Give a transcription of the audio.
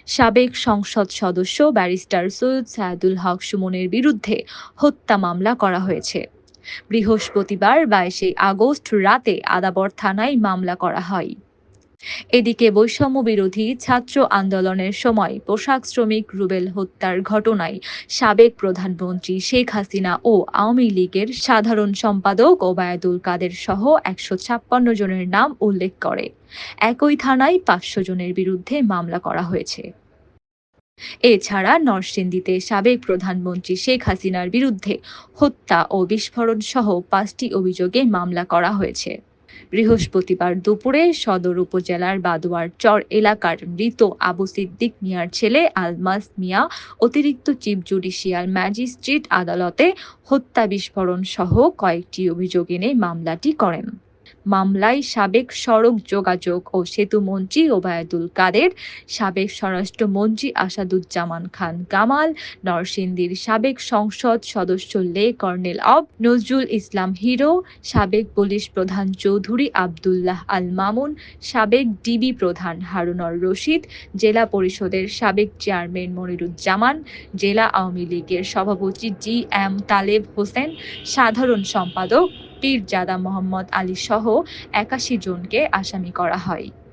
সাবেক সংসদ সদস্য ব্যারিস্টার সৈয়দ সায়েদুল হক সুমনের বিরুদ্ধে হত্যা মামলা করা হয়েছে। বৃহস্পতিবার ২২ আগস্ট রাতে আদাবর থানায় মামলা করা হয়। এদিকে বৈষম্য বিরোধী ছাত্র আন্দোলনের সময় পোশাক শ্রমিক রুবেল হত্যার ঘটনায় সাবেক প্রধানমন্ত্রী শেখ হাসিনা ও আওয়ামী লীগের সাধারণ সম্পাদক ওবায়দুল কাদের সহ ১৫৬ জনের নাম উল্লেখ করে একই থানায় ৫০০ জনের বিরুদ্ধে মামলা করা হয়েছে। এছাড়া নরসিংদীতে সাবেক প্রধানমন্ত্রী শেখ হাসিনার বিরুদ্ধে হত্যা ও বিস্ফোরণ সহ ৫টি অভিযোগে মামলা করা হয়েছে। বৃহস্পতিবার দুপুরে সদর উপজেলার বাদুয়ার চর এলাকার মৃত আবু সিদ্দিক মিয়ার ছেলে আলমাস মিয়া অতিরিক্ত চিফ জুডিশিয়াল ম্যাজিস্ট্রেট আদালতে হত্যা বিস্ফোরণ সহ কয়েকটি অভিযোগ এনে মামলাটি করেন। মামলায় সাবেক সড়ক যোগাযোগ ও সেতু মন্ত্রী ওবায়দুল কাদের, সাবেক স্বরাষ্ট্রমন্ত্রী আসাদুজ্জামান খান কামাল, নরসিংদীর সাবেক সংসদ সদস্য কর্নেল নজরুল ইসলাম হিরো, সাবেক পুলিশ প্রধান চৌধুরী আবদুল্লাহ আল মামুন, সাবেক ডিবি প্রধান হারুনর রশিদ, জেলা পরিষদের সাবেক চেয়ারম্যান মনিরুজ্জামান, জেলা আওয়ামী লীগের সভাপতি এম তালেব হোসেন, সাধারণ সম্পাদক পীরজাদা মোহাম্মদ আলী সহ ৮১ জনকে আসামি করা হয়।